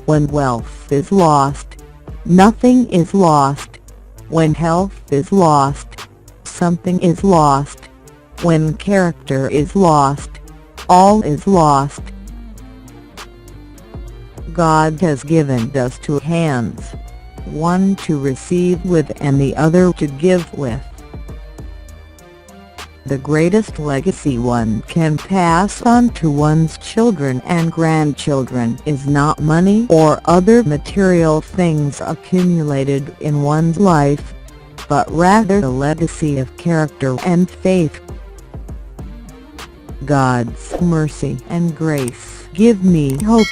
When wealth is lost, nothing is lost. When health is lost, something is lost. When character is lost, all is lost. God has given us two hands, one to receive with and the other to give with. The greatest legacy one can pass on to one's children and grandchildren is not money or other material things accumulated in one's life, but rather the legacy of character and faith. God's mercy and grace give me hope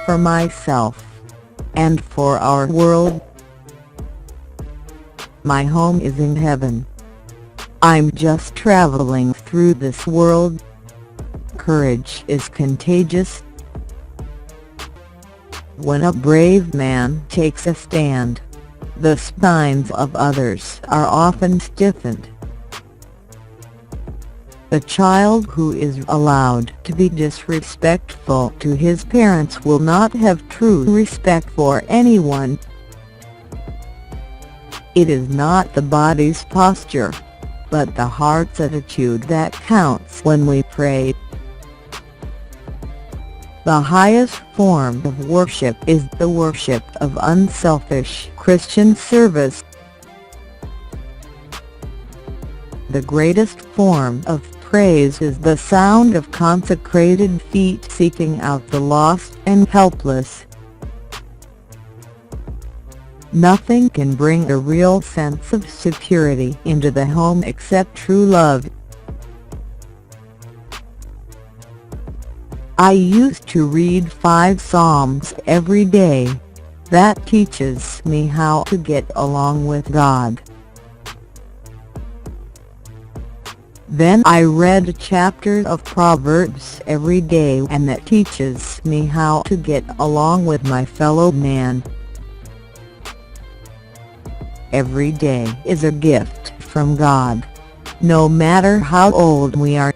for myself and for our world. My home is in heaven. I'm just traveling through this world. Courage is contagious. When a brave man takes a stand, the spines of others are often stiffened. The child who is allowed to be disrespectful to his parents will not have true respect for anyone. It is not the body's posture, but the heart's attitude that counts when we pray. The highest form of worship is the worship of unselfish Christian service. The greatest form of praise is the sound of consecrated feet seeking out the lost and helpless. Nothing can bring a real sense of security into the home except true love. I used to read 5 Psalms every day. That teaches me how to get along with God. Then I read a chapter of Proverbs every day, and that teaches me how to get along with my fellow man. Every day is a gift from God, no matter how old we are.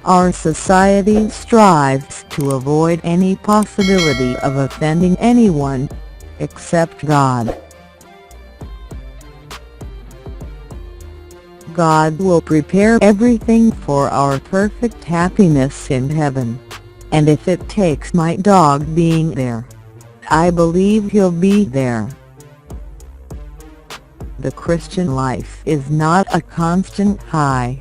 Our society strives to avoid any possibility of offending anyone, except God. God will prepare everything for our perfect happiness in heaven, and if it takes my dog being there, I believe he'll be there. The Christian life is not a constant high.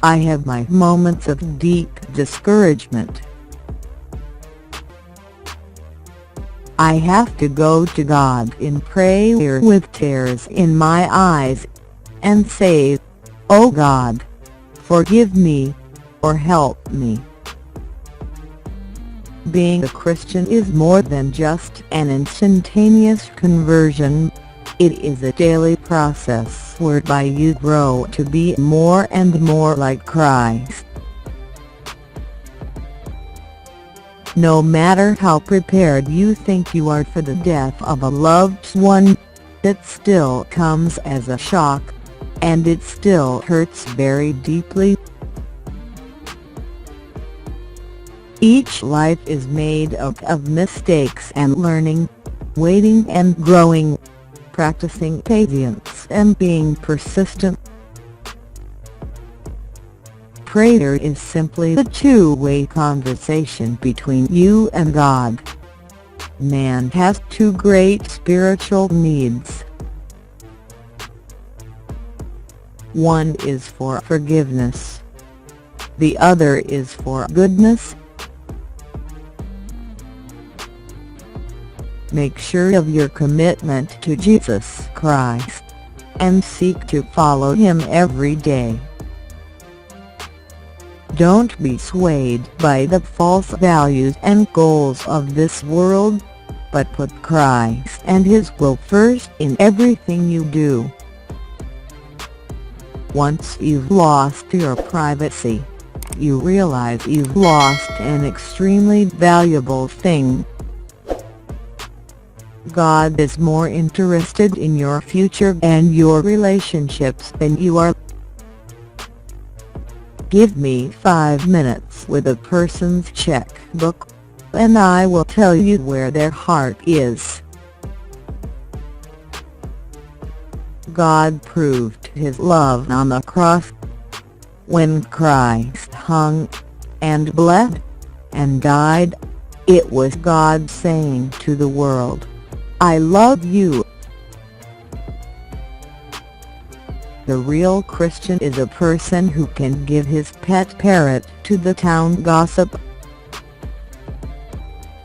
I have my moments of deep discouragement. I have to go to God in prayer with tears in my eyes, and say, "Oh God, forgive me, or help me." Being a Christian is more than just an instantaneous conversion. It is a daily process whereby you grow to be more and more like Christ. No matter how prepared you think you are for the death of a loved one, it still comes as a shock, and it still hurts very deeply. Each life is made up of mistakes and learning, waiting and growing, practicing patience and being persistent. Prayer is simply the two-way conversation between you and God. Man has two great spiritual needs. One is for forgiveness. The other is for goodness. Make sure of your commitment to Jesus Christ, and seek to follow Him every day. Don't be swayed by the false values and goals of this world, but put Christ and His will first in everything you do. Once you've lost your privacy, you realize you've lost an extremely valuable thing. God is more interested in your future and your relationships than you are. Give me 5 minutes with a person's checkbook. and I will tell you where their heart is. God proved his love on the cross. When Christ hung, and bled, and died, it was God saying to the world, "I love you." The real Christian is a person who can give his pet parrot to the town gossip,